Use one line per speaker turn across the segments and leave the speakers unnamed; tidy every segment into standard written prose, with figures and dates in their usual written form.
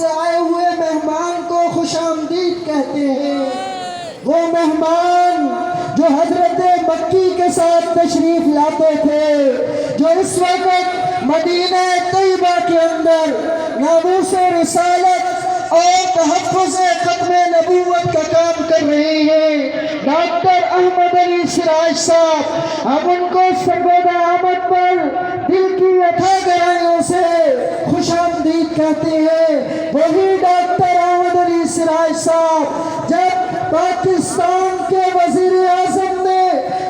سے آئے ہوئے مہمان کو خوش آمدید کہتے ہیں۔ وہ مہمان جو حضرت مکی کے ساتھ تشریف لاتے تھے، جو اس وقت مدینہ طیبہ کے اندر ناموس رسالت اور تحفظ ختم نبوت کا کام کر رہے ہیں، ڈاکٹر احمد علی سراج صاحب، ہم ان کو سرگودہ آمد پر دل کی اتھا گہرائیوں سے خوش آمدید کہتے ہیں۔ وہی ڈاکٹر احمد علی سراج صاحب جب پاکستان کے وزیر اعظم نے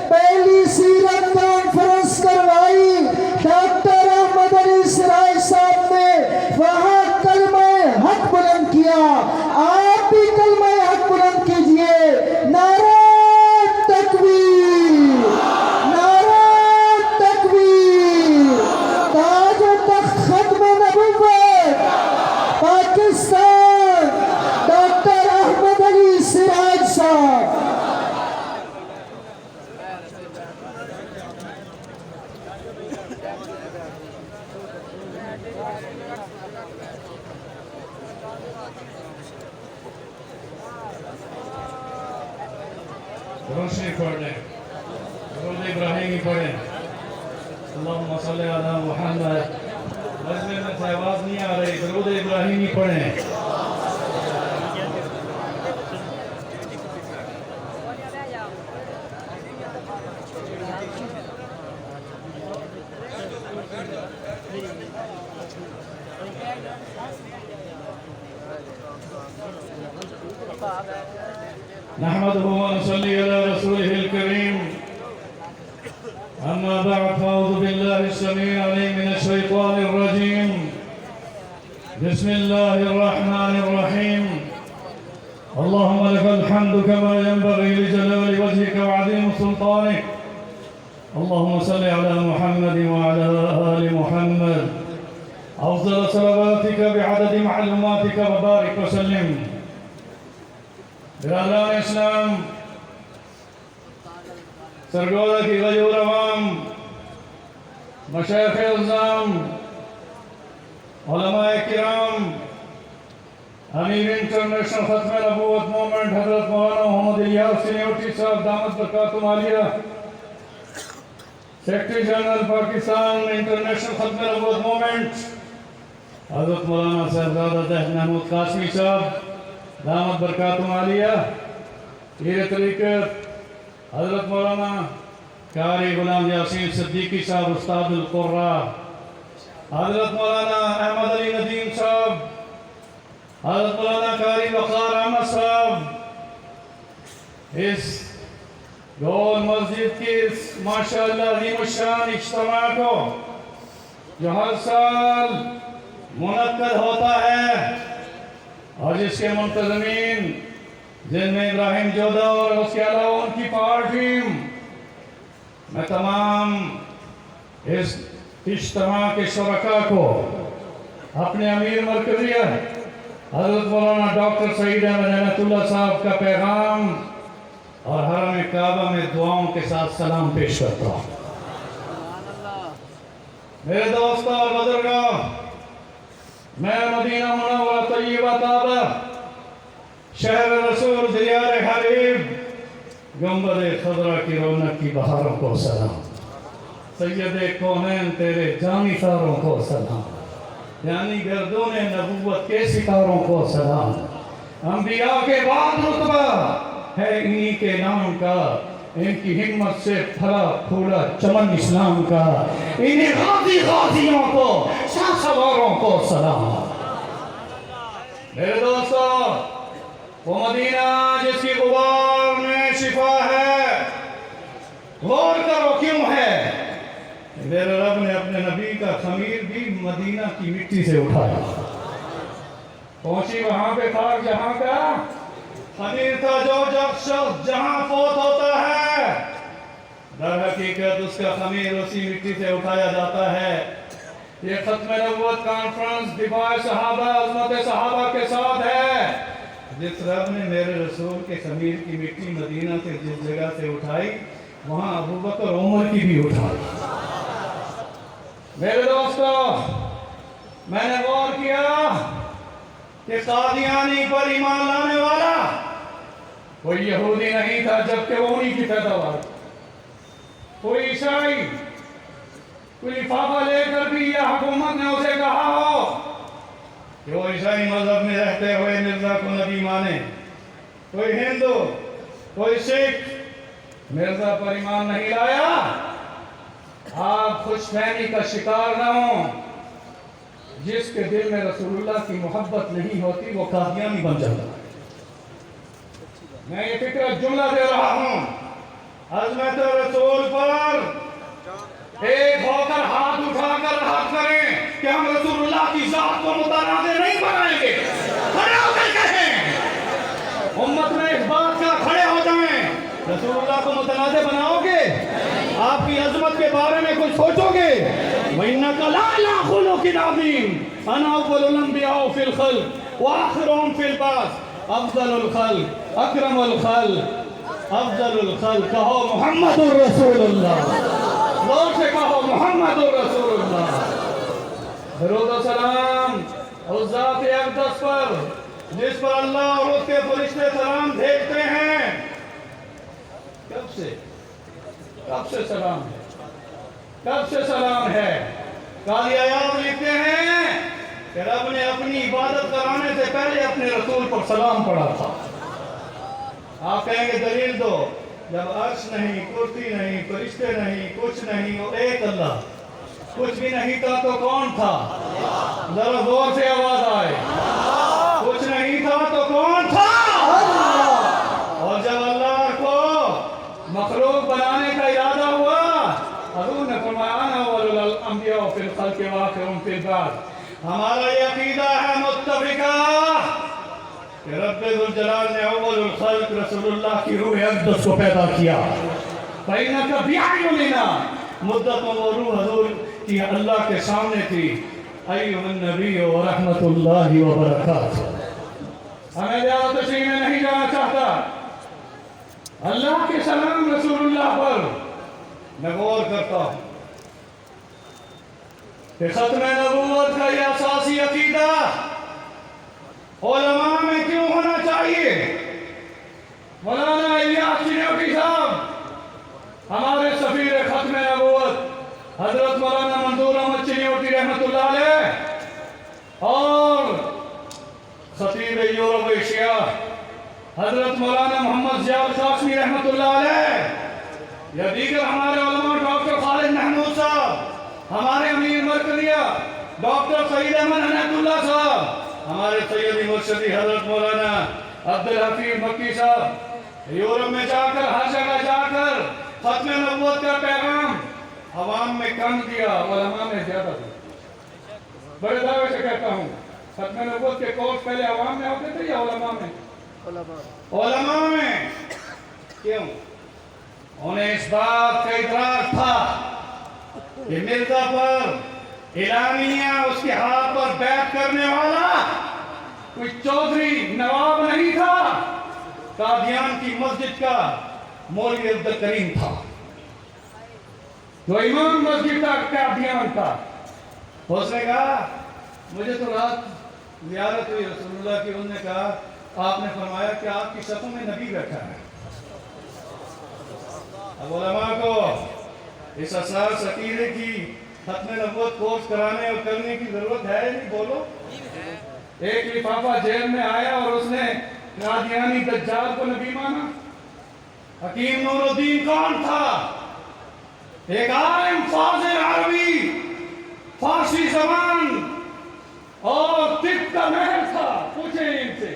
پہلی سیرت کانفرنس کروائی، ڈاکٹر احمد علی سراج صاحب نے وہاں کلمہ حق بلند کیا۔ آپ بھی کلمہ حق بلند کیجئے، نعرہ تکبیر، نعرہ تکبیر، تاج و تخت ختم نبوت پاکستان، ڈاکٹر احمد علی سراج صاحب۔
روشنی پڑھیں، درود ابراہیمی پڑھیں۔ اللہم صلی علی محمد۔ مجمع میں سے آواز نہیں آ رہی، درود ابراہیمی پڑھیں۔ نحمده ونصلي على رسوله الكريم، أما بعد، فأعوذ بالله السميع العليم من الشيطان الرجيم، بسم الله الرحمن الرحيم، اللهم لك الحمد كما ينبغي لجلال وجهك وعظيم سلطانك، اللهم صل على محمد وعلى آل محمد، أفضل صلواتك بعدد معلوماتك وبارك وسلم۔ برادران اسلام، سرگودہ کی غیور عوام، مشایخ اعظام، علماء کرام، امیر انٹرنیشنل ختم نبوت مومنٹ حضرت مولانا محمد الیاس سینیوٹی صاحب دامت برکاتہم عالیہ، سیکرٹری جنرل پاکستان انٹرنیشنل ختم نبوت مومنٹ حضرت مولانا صاحبزادہ طاہر محمود قاسمی صاحب دامت برکاتہم عالیہ، پیر طریقت حضرت مولانا قاری غلام یاسین صدیقی صاحب استاد القرآ، حضرت مولانا احمد علی ندیم صاحب، حضرت مولانا قاری وقار احمد صاحب، اس گول مسجد کی ماشاءاللہ عظیم الشان اجتماع کو جو ہر سال منعقد ہوتا ہے اور جس کے منتظمین جن میں ابراہیم جودہ اور اس کے علاوہ ان کی پاور ٹیم، میں تمام اس اجتماع کے شرکاء کو اپنے امیر مرکزیہ حضرت مولانا ڈاکٹر سعید احمد نعمت اللہ صاحب کا پیغام اور حرم کعبہ میں دعاؤں کے ساتھ سلام پیش کرتا ہوں۔ میرے دوستوں اور بزرگوں، میں مدینہ منورہ طیبہ طاہرہ، شہر رسول دیار حبیب، گنبد خضرا کی رونق کی بہاروں کو سلام، سید کونین تیرے جانثاروں کو سلام، یعنی گردون نبوت کے ستاروں کو سلام۔ انبیاء کے بعد رتبہ ہے انہی کے نام کا، ان کی ہمت سے پھلا پھولا چمن اسلام کا، انہیں غازیوں کو شاہ سواروں کو سلام۔ میرے دوستو، وہ مدینہ جس کی غبار میں شفا ہے، غور کرو کیوں ہے؟ میرے رب نے اپنے نبی کا خمیر بھی مدینہ کی مٹی سے اٹھایا، پہنچی وہاں پہ خاک جہاں کا خمیر تھا جو شخص جہاں فوت ہوتا ہے، در حقیقت اس کا خمیر اسی مٹی سے اٹھایا جاتا ہے۔ یہ ختم نبوت کانفرنس دفاع صحابہ، عظمت صحابہ کے ساتھ ہے۔ جس رب نے میرے رسول کے خمیر کی مٹی مدینہ سے جس جگہ سے اٹھائی، وہاں ابوبکر عمر کی بھی اٹھائی۔ میرے دوستو، میں نے غور کیا کہ قادیانی پر ایمان لانے والا کوئی یہودی نہیں تھا، جبکہ وہ انہی کی پیداوار تھی۔ کوئی عیسائی کوئی لفافہ لے کر بھی یہ حکومت نے اسے کہا ہو کہ وہ عیسائی مذہب میں رہتے ہوئے مرزا کو نبی مانے، کوئی ہندو کوئی سکھ مرزا پر ایمان نہیں لایا، آپ خوش فہمی کا شکار نہ ہوں۔ جس کے دل میں رسول اللہ کی محبت نہیں ہوتی وہ قادیانی بن جاتا ہے۔ میں یہ فکر جملہ دے رہا ہوں، عظمت رسول پر ایک ہو کر ہاتھ اٹھا کر راحت کریں کہ ہم رسول اللہ کی ذات کو متنازع نہیں بنائیں گے۔ کھڑے ہو کر کہیں، امت میں اس بات کا کھڑے ہو جائیں، رسول اللہ کو متنازع بناؤ گے؟ آپ کی عظمت کے بارے میں کچھ سوچو گے؟ وَإِنَّكَ لَعَلَىٰ خُلُقٍ عَظِيمٍ أَنَا أَوَّلُ الْأَنْبِيَاءِ فِي الْخَلْقِ وَآخِرُهُمْ فِي الْبَعْثِ أَفْضَلُ الْخَلْقِ أَكْرَمُ الْخَلْقِ أَفْضَلُ الْخَلْقِ کہو محمد الرسول اللہ، زور سے کہو محمد الرسول اللہ۔ درود و سلام اس ذات اقدس پر جس پر اللہ اور اس کے فرشتے سلام بھیجتے ہیں۔ کب سے سلام ہے؟ کب سے سلام ہے؟ قاضی عیاض لکھتے ہیں کہ رب نے اپنی عبادت کرانے سے پہلے اپنے رسول پر سلام پڑھا تھا۔ آپ کہیں گے دلیل دو، جب عرش نہیں، کرسی نہیں، فرشتے نہیں، کچھ نہیں، اور ایک اللہ، کچھ بھی نہیں تھا تو کون تھا؟ ذرا زور سے آواز آئے، کچھ نہیں تھا تو کون تھا؟ اور جب اللہ کو مخلوق بنانے کا ارادہ ہوا، حضور نے فرمایا انا اول الانبیاء فی الخلق وآخرهم فی البعث۔ ہمارا یہ عقیدہ ہے متفقہ کہ رب ذوالجلال نے اول الخلق رسول اللہ کی روح اقدس کو پیدا کیا۔ فإنک بأعیننا، مدت میں وہ روح حضور کی اللہ کے سامنے تھی۔ ایھا النبی ورحمۃ اللہ وبرکاتہ۔ ہمیں زیادہ تشریح میں نہیں جانا چاہتا، اللہ کے سلام رسول اللہ پر میں غور کرتا ہوں کہ ختم نبوت کا یہ اساسی عقیدہ علماء میں کیوں ہونا چاہیے؟ مولانا الیاس چنوٹی صاحب ہمارے سفیر ختم نبوت حضرت مولانا منظور احمد چنوٹی رحمۃ اللہ علیہ اور خطیب یورپ ایشیا حضرت مولانا محمد ضیاء القاسمی رحمۃ اللہ علیہ یا دیگر ہمارے علماء ڈاکٹر خالد محمود صاحب، ہمارے امیر مرکزیہ ڈاکٹر سعید احمد عنایت اللہ صاحب، ہمارے سیدی مرشدی حضرت مولانا عبدالحفیظ مکی صاحب یورپ میں جا کر ہر جگہ جا کر ختم نبوت کا پیغام عوام میں کم دیا، علماء میں زیادہ دیا۔ بڑے دعوے سے کہتا ہوں، ختم نبوت کے کورس پہلے عوام میں ہوتے تھے یا علماء میں؟ علماء میں۔ کیوں؟ انہیں اس بات کا ادراک تھا کہ مرزا پر اعلامیہ اس کے ہاتھ پر بیعت کرنے والا کوئی چودھری نواب نہیں تھا، قادیان کی مسجد کا مولوی عبدالکریم تھا، جو امام مسجد کا قادیان تھا۔ اس نے کہا مجھے تو رات زیارت ہوئی رسول اللہ کی، انہوں نے کہا آپ نے فرمایا کہ آپ کی صفوں میں نبی بیٹھا ہے۔ اب علماء کو اس اساس عقیدے کی ختم نبوت کورس کرانے اور کرنے کی ضرورت ہے نہیں؟ بولو۔ ایک لفافہ جیل میں آیا اور اس نے قادیانی دجال کو نبی مانا۔ حکیم نور الدین کون تھا؟ ایک عالم فاضل عربی، فارسی زبان اور طب کا ماہر تھا، پوچھیں ان سے،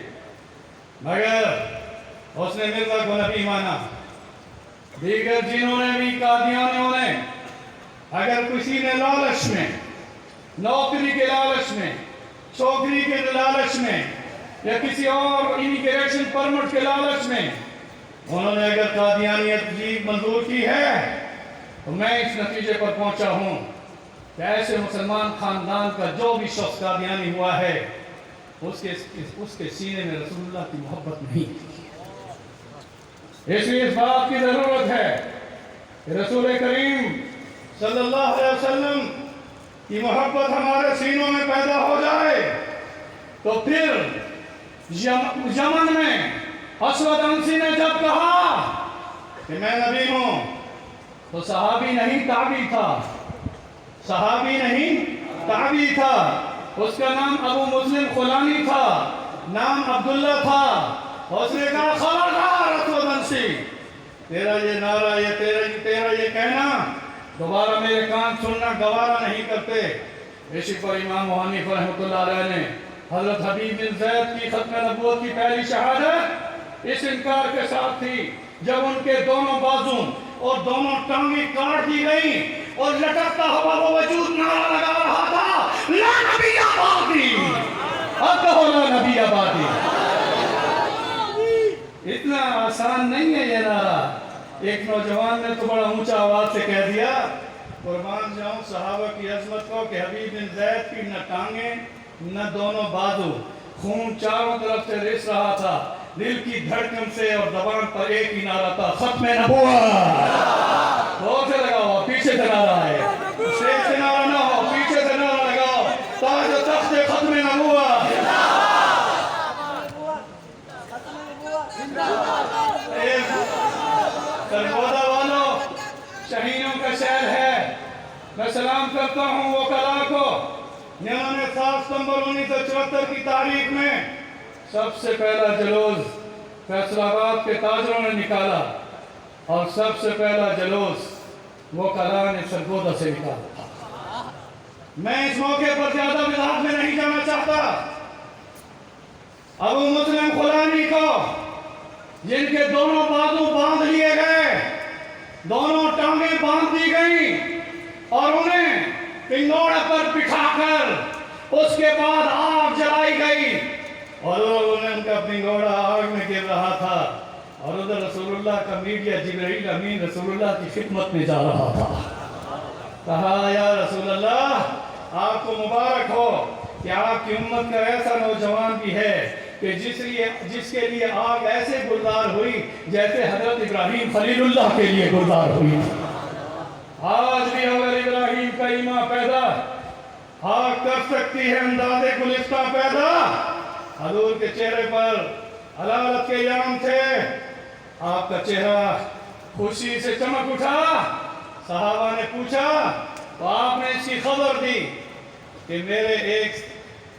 مگر اس نے مرزا کو نبی مانا۔ دیگر جنہوں نے بھی، قادیانیوں نے، اگر کسی نے لالچ میں، نوکری کے لالچ میں، چوکری کے لالچ میں یا کسی اور امیگریشن پرمٹ کے لالچ میں انہوں نے اگر قادیانیت منظور کی ہے تو میں اس نتیجے پر پہنچا ہوں کہ ایسے مسلمان خاندان کا جو بھی شخص قادیانی ہوا ہے اس کے سینے میں رسول اللہ کی محبت نہیں تھی۔ اس لیے اس بات کی ضرورت ہے کہ رسول کریم صلی اللہ علیہ وسلم کی محبت ہمارے سینوں میں پیدا ہو جائے، تو پھر یمن میں اسود انسی نے جب کہا کہ میں نبی ہوں تو صحابی نہیں تابعی تھا، صحابی نہیں تابعی تھا، اس کا نام ابو مسلم خولانی تھا، نام عبداللہ تھا۔ اس نے کہا خبردار اسود انسی، تیرا یہ نعرہ، تیرا یہ کہنا دوبارہ میرے کان سننا گوارا نہیں کرتے۔ اسی پر امام ابو حنیفہ رحمۃ اللہ علیہ نے حضرت حبیب بن زید کی ختم نبوت کی پہلی شہادت اس انکار کے ساتھ تھی جب ان کے دونوں بازو اور دونوں ٹانگیں کاٹ دی گئیں اور لٹکتا ہوا وہ وجود نعرہ لگا رہا تھا لا نبی آبادی، اب کہو لا نبی آبادی۔ اتنا آسان نہیں ہے یہ نعرہ۔ ایک نوجوان نے تو بڑا اونچا آواز سے کہہ دیا قربان جاؤں صحابہ کی عظمت کو کہ حبیب بن زید کی نہ ٹانگیں نہ دونوں بازو، خون چاروں طرف سے رس رہا تھا، دل کی دھڑکن سے اور زبان پر ایک ہی نعرہ تھا ختم نبوت۔ زور سے لگاؤ، پیچھے سے نعرہ ہے، اسٹیج سے نعرہ نہ ہو، پیچھے سے نعرہ لگاؤ، تاج و تخت ختم نبوت۔ سرگودا والوں، شہینوں کا شہر ہے، میں سلام کرتا ہوں وہ کلا کو جنہوں نے 7 ستمبر 1974 کی تاریخ میں سب سے پہلا جلوس فیصل آباد کے تاجروں نے نکالا اور سب سے پہلا جلوس وہ کلا نے سرگودا سے نکالا تھا۔ میں اس موقع پر زیادہ وضاحت میں نہیں جانا چاہتا۔ ابو مسلم خولانی کو جن کے دونوں بازو باندھ لیے گئے، دونوں ٹانگیں باندھ دی گئیں اور انہیں پنگوڑے پر بٹھا کر اس کے بعد آگ جلائی گئی اور انہیں ان کا پنگوڑا آگ میں گر رہا تھا اور ادھر رسول اللہ کا میڈیا جبرائیل امین رسول اللہ کی خدمت میں جا رہا تھا۔ کہا یا رسول اللہ آپ کو مبارک ہو کہ آپ کی امت کا ایسا نوجوان بھی ہے کہ جس کے لیے آگ ایسے گلزار ہوئی جیسے حضرت ابراہیم خلیل اللہ کے لیے گلزار ہوئی۔ آج بھی اگر ابراہیم کا ایمان پیدا آگ کر سکتی ہے انداز گلستہ پیدا۔ حضور کے چہرے پر حلالت کے یام تھے، آپ کا چہرہ خوشی سے چمک اٹھا۔ صحابہ نے پوچھا تو آپ نے اس کی خبر دی کہ میرے ایک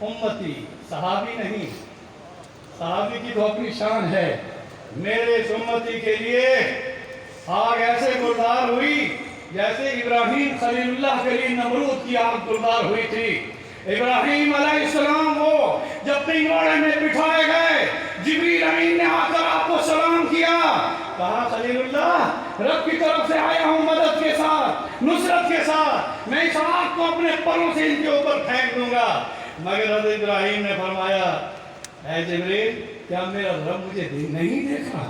امتی، صحابی نہیں، صحابی کی تو اپنی شان ہے، میرے اس امتی کے لیے آگ ایسے گلزار ہوئی جیسے ابراہیم خلیل اللہ کے لیے نمرود کی آگ گلزار ہوئی تھی۔ ابراہیم علیہ السلام وہ جب پنگوڑے میں بٹھائے گئے، جبریل امین نے آ کر آپ کو سلام کیا، کہا خلیل اللہ رب کی طرف سے آیا ہوں مدد کے ساتھ، نصرت کے ساتھ، میں اس آگ کو اپنے پروں سے ان کے اوپر پھینک دوں گا۔ مگر حضرت ابراہیم نے فرمایا اے جبریل کیا میرا رب مجھے نہیں دیکھ رہا؟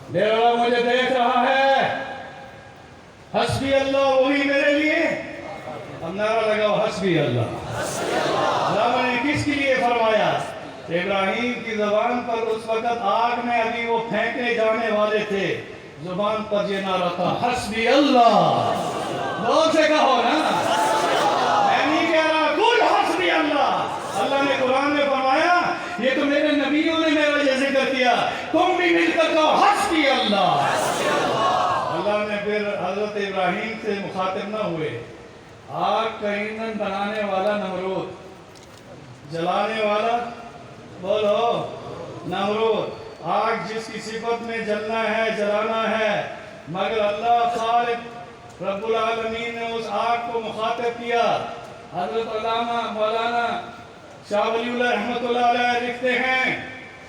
میرا رب مجھے دیکھ رہا ہے، حسبی اللہ وہی میرے لیے۔ اب نعرہ لگاؤ حسبی اللہ۔ اللہ نے کس کے لیے فرمایا؟ ابراہیم کی زبان پر اس وقت آگ میں ابھی وہ پھینکے جانے والے تھے، زبان پر یہ نعرہ تھا حسبی اللہ۔ زور سے کہو نا، میں نہیں کہہ رہا کل حسبی اللہ۔ اللہ نے قرآن میں فرمایا یہ تو میرے نبیوں نے میرا یہ ذکر کیا، تم بھی مل کر کہو حسبی اللہ۔ اللہ نے پھر حضرت ابراہیم سے مخاطب نہ ہوئے، آگ کا ایندھن بنانے والا نمرود، جلانے والا بولو نمرود، آگ جس کی صفت میں جلنا ہے جلانا ہے، مگر اللہ خالق رب العالمین نے اس آگ کو مخاطب کیا۔ حضرت علامہ مولانا شاہ ولی اللہ رحمۃ اللہ علیہ لکھتے ہیں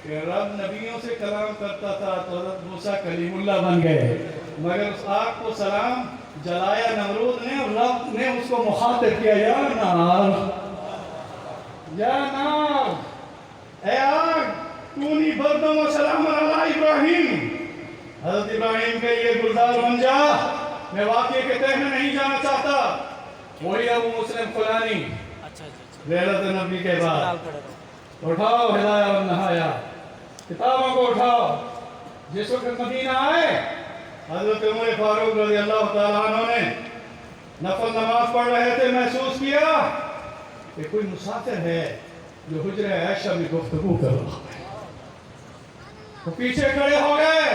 کہ رب نبیوں سے کلام کرتا تھا تو حضرت موسیٰ کلیم اللہ بن گئے، مگر اس آگ کو سلام جلایا نمرود نے اور رب نے اس کو مخاطب کیا یا نار، یا نار، اے آگ کونی بردم و سلام علی ابراہیم، حضرت ابراہیم کے یہ گلزار بن جا۔ میں واقعے کے تہہ میں نہیں جانا چاہتا۔ وہی ابو مسلم خولانی غیرت نبی کے بعد اٹھاؤ ہدایہ و نہایا، کتابوں کو اٹھاؤ۔ جس وقت مدینہ آئے حضرت عمر فاروق رضی اللہ تعالیٰ عنہ نے نفل نماز پڑھ رہے تھے، محسوس کیا کہ کوئی مسافر ہے، جو حجرہ عائشہ میں گفتگو کر رہا ہے. وہ پیچھے کھڑے ہو گئے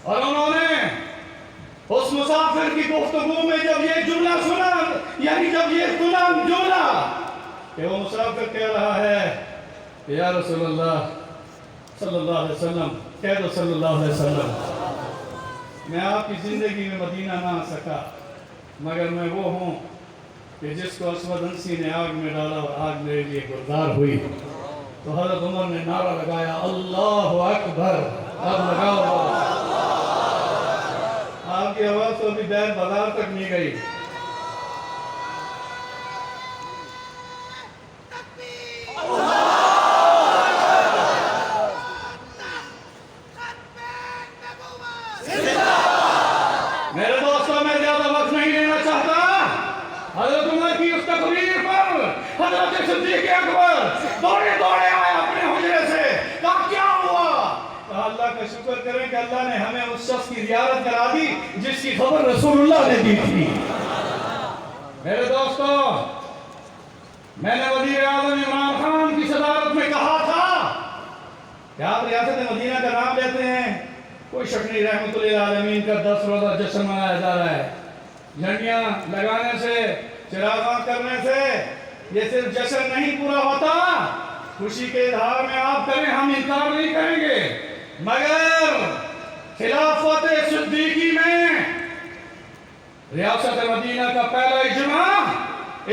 اور انہوں نے اس مسافر کی گفتگو میں جب یہ جملہ سنا، یعنی جب یہ سنا جملہ کہ وہ مسافر کہہ رہا ہے کہ یا رسول اللہ صلی اللہ علیہ وسلم، کہہ دو صلی اللہ علیہ وسلم، میں آپ کی زندگی میں مدینہ نہ آ سکا مگر میں وہ ہوں کہ جس کو اسود انسی نے آگ میں ڈالا اور آگ میرے لیے گلزار ہوئی. تو حضرت عمر نے نعرہ لگایا اللہ اکبر. اب لگاؤ. آپ کی آواز تو ابھی دیر بازار تک نہیں گئی. میرے دوستوں میں زیادہ وقت نہیں لینا چاہتا. حضرت عمر کی اس تقریر پر حضرت صدیق اکبر دوڑے آئے اپنے حجرے سے. کہا کیا ہوا؟ کہا اللہ کا شکر کریں کہ اللہ نے ہمیں اس شخص کی زیارت کرا دی جس کی خبر رسول اللہ نے دی تھی. میرے دوستوں، میں نے وزیر اعظم عمران خان کی صدارت میں کہا تھا کہ آپ ریاست مدینہ کا نام لیتے ہیں، کوئی شک نہیں رحمت للعالمین کا 10 روزہ جشن منایا جا رہا ہے. جھنڈیاں لگانے سے، چراغاں کرنے سے یہ صرف جشن نہیں پورا ہوتا. خوشی کے اظہار میں آپ کریں، ہم انکار نہیں کریں گے، مگر خلافت صدیقی میں ریاست مدینہ کا پہلا اجماع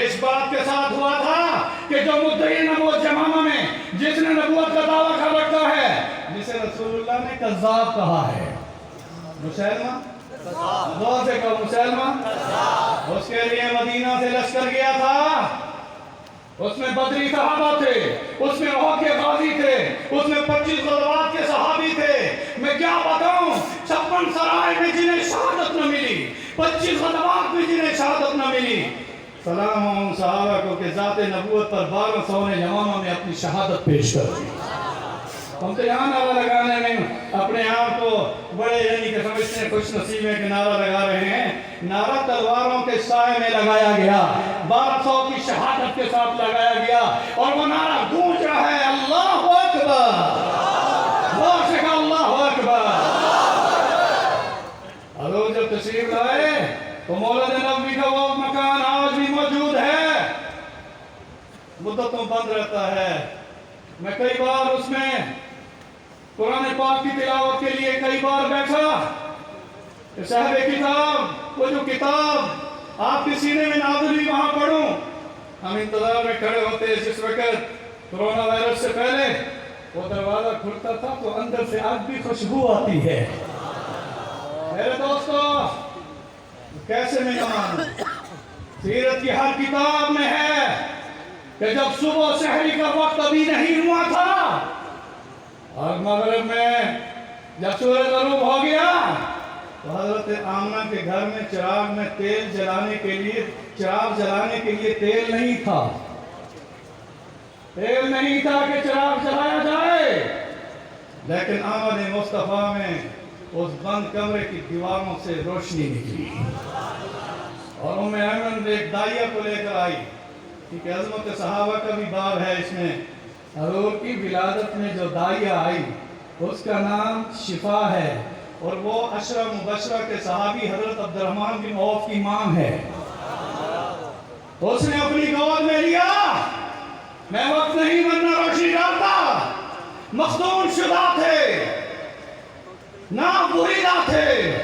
اس بات کے ساتھ ہوا تھا کہ جو مدعی نبوت جمامہ میں جس نے نبوت کا دعویٰ کر رکھا ہے، جسے رسول اللہ نے کذاب کہا ہے، مسلمہ دور سے کہو مسلمہ، اس کے لیے مدینہ سے لشکر گیا تھا. اس میں بدری صحابہ تھے، اس میں احد کے غازی تھے، اس میں 25 غزوات کے صحابی تھے. میں کیا بتاؤں، 56 سرائے میں جنہیں شہادت نہ ملی، 25 غزوات میں جنہیں شہادت نہ ملی. سلام ان صحابہ کو کہ ذات نبوت پر 1200 نے یمامہ میں اپنی شہادت پیش کر دی. ہم تو یہاں نعرہ لگانے میں اپنے آپ کو بڑے یعنی کہ سمجھتے ہیں خوش نصیب ہے کہ نعرہ لگا رہے ہیں. نعرہ تلواروں کے سائے میں لگایا گیا، 1200 کی شہادت کے ساتھ لگایا گیا، اور وہ نعرہ گونج رہا ہے اللہ اکبر. اللہ سے کہا اللہ اکبر. حضور جب تشریف لائے تو مولد نبوی کا وہ مکان آج بھی موجود ہے، مدتوں بند رہتا ہے. میں کئی بار اس میں قرآن پاک کی تلاوت کے لیے کئی بار بیٹھا. صاحب کتاب، وہ جو کتاب آپ کے سینے میں نازل ہوئی وہاں پڑھوں. ہم انتظار میں کھڑے ہوتے جس وقت کرونا وائرس سے پہلے وہ دروازہ کھلتا تھا تو اندر سے آج بھی خوشبو آتی ہے. میرے دوستو، کیسے میں مان سیرت کی ہر کتاب میں ہے کہ جب صبح سحری کا وقت ابھی نہیں ہوا تھا اور مغرب میں جب سورج غروب ہو گیا تو حضرت آمنہ کے گھر میں چراغ میں تیل جلانے کے لیے، چراغ جلانے کے لیے تیل نہیں تھا. تیل نہیں تھا کہ چراغ جلایا جائے، لیکن آمد مصطفیٰ میں اس بند کمرے کی دیواروں سے روشنی نکلی اور ام ایمن ایک دائیہ کو لے کر آئی. کیونکہ عظمت صحابہ کا بھی باب ہے اس میں. حضور کی ولادت میں جو دائیہ آئی اس کا نام شفا ہے، اور وہ عشرہ مبشرہ کے صحابی حضرت عبد الرحمن بن عوف کی ماں ہے. اس نے اپنی گود میں لیا. میں وقت نہیں ورنہ روشنی ڈالتا. مخدوم شدہ تھے، نام بریدہ تھے،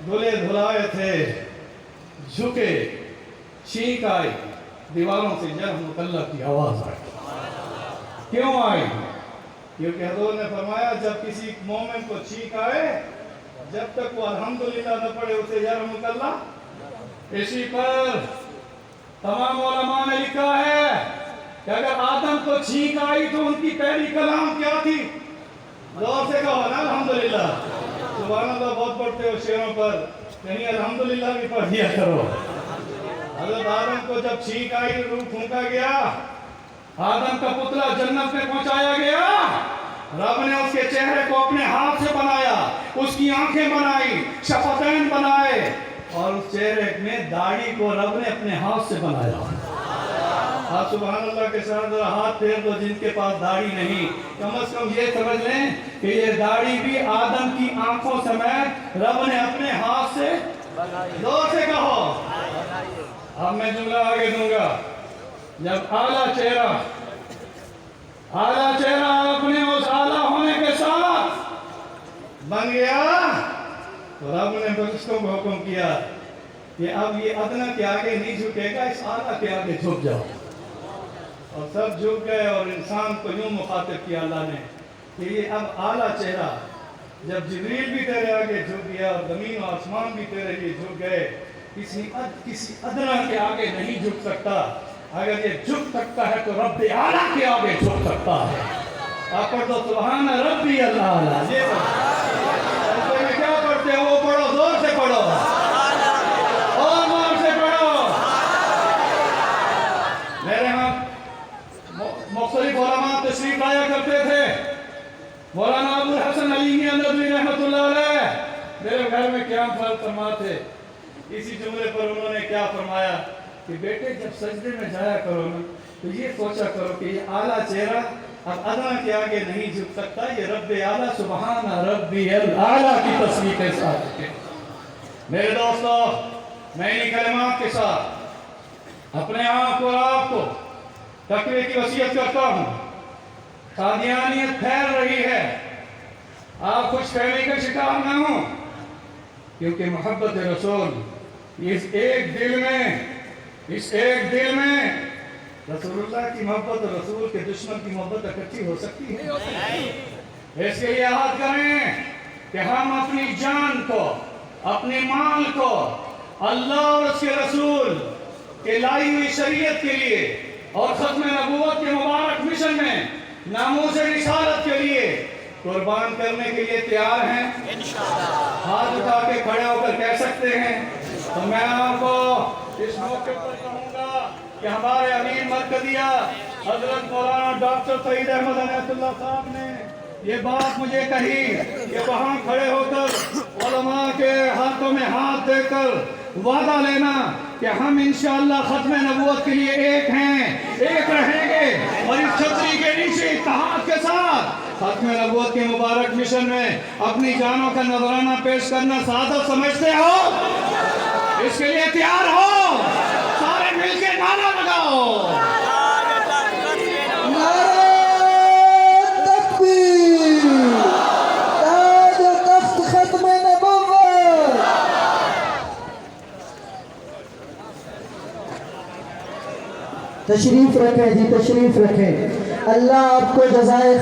دھلے دھلائے تھے، جھکے. چھینک آئی، دیواروں سے جرح مطلق کی آواز آئی. کیوں آئی؟ کیونکہ حضور نے فرمایا جب کسی مومن کو چھینک آئے، جب تک وہ الحمدللہ نہ پڑھے اسے جرح مطلق. اسی پر تمام علماء نے لکھا ہے کہ اگر آدم کو چھینک آئی تو ان کی پہلی کلام کیا تھی؟ زور سے کہو نا الحمدللہ. سبحان اللہ بہت پڑھتے ہو شعروں پر، کہیں الحمدللہ بھی پڑھ دیا کرو. حضرت آدم کو جب چھینک آئی، روح پھونکا گیا، آدم کا پتلا جنت میں پہنچایا گیا. رب نے اس کے چہرے کو اپنے ہاتھ سے بنایا، اس کی آنکھیں بنائی، شفتین بنائے، اور اس چہرے میں داڑھی کو رب نے اپنے ہاتھ سے بنایا. آپ سبحان اللہ کے ساتھ ذرا ہاتھ پھیر دو جن کے پاس داڑھی نہیں. کم از کم یہ سمجھ لیں کہ یہ داڑھی بھی آدم کی آنکھوں سمیت رب نے اپنے ہاتھ سے زور سے کہو. اب میں جملہ آگے دوں گا. جب اعلیٰ چہرہ اپنے اس اعلیٰ ہونے کے ساتھ بن گیا تو رب نے فرشتوں کو حکم کیا کہ اب یہ ادنا کے آگے نہیں جھکے گا, اس اعلیٰ کے آگے جھک جاؤ. اور سب جھک گئے اور انسان کو یوں مخاطب کیا اللہ نے کہ یہ اب اعلیٰ چہرہ جب جبریل بھی تیرے آگے جھک گیا اور زمین و آسمان بھی تیرے لیے جھک گئے, کسی ادنا کے آگے نہیں جھک سکتا. اگر یہ جھک سکتا ہے تو رب اعلیٰ کے آگے جھک سکتا ہے. آپ پڑھ دو سبحان ربی الاعلیٰ. یہ میں کیا پڑھتے ہو وہ پڑھو, زور سے پڑھو اور زور سے پڑھو. میرے ہاں مختلف علماء تشریف لایا کرتے تھے. مولانا ابوالحسن علی ندوی رحمۃ اللہ علیہ میرے گھر میں قیام فرما تھے. اسی جملے پر انہوں نے کیا فرمایا کہ بیٹے جب سجدے میں جایا کرو نا تو یہ سوچا کرو کہ یہ اعلیٰ چہرہ اب ادنا کے آگے نہیں جھک سکتا. یہ رب اعلیٰ سبحان ربی الاعلیٰ کی تصویر کے ساتھ ہے. میرے دوستو, میں انہی کلمات کے ساتھ اپنے آپ اور آپ کو تقوی کی وصیت کرتا ہوں. قادیانیت پھیل رہی ہے, آپ خوش فہمی کا شکار نہ ہوں, کیونکہ محبت رسول اس ایک دل میں رسول اللہ کی محبت اور رسول کے دشمن کی محبت اکٹھی ہو سکتی ہے. اس کے لیے عہد کریں کہ ہم اپنی جان کو, اپنے مال کو اللہ اور اس کے رسول کے لائی ہوئی شریعت کے لیے اور ختم نبوت کے مبارک مشن میں ناموس رسالت کے لیے قربان کرنے کے لیے تیار ہیں. ہاتھ اٹھا کے کھڑے ہو کر کہہ سکتے ہیں. تو میں آپ کو اس موقع پر کہوں گا کہ ہمارے امیر مرکزیہ حضرت مولانا ڈاکٹر سعید احمد عنایت اللہ صاحب نے یہ بات مجھے کہی کہ وہاں کھڑے ہو کر علماء کے ہاتھوں میں ہاتھ دے کر وعدہ لینا کہ ہم انشاءاللہ ختم نبوت کے لیے ایک ہیں, ایک رہیں گے, اور اس چھتری کے نیچے اتحاد کے ساتھ ختم نبوت کے مبارک مشن میں اپنی جانوں کا نذرانہ پیش کرنا سعادت سمجھتے ہو. اس کے لیے تیار ہو, سارے مل کے نعرہ لگاؤ.
تشریف رکھیں جی, تشریف رکھیں. اللہ آپ کو جزائے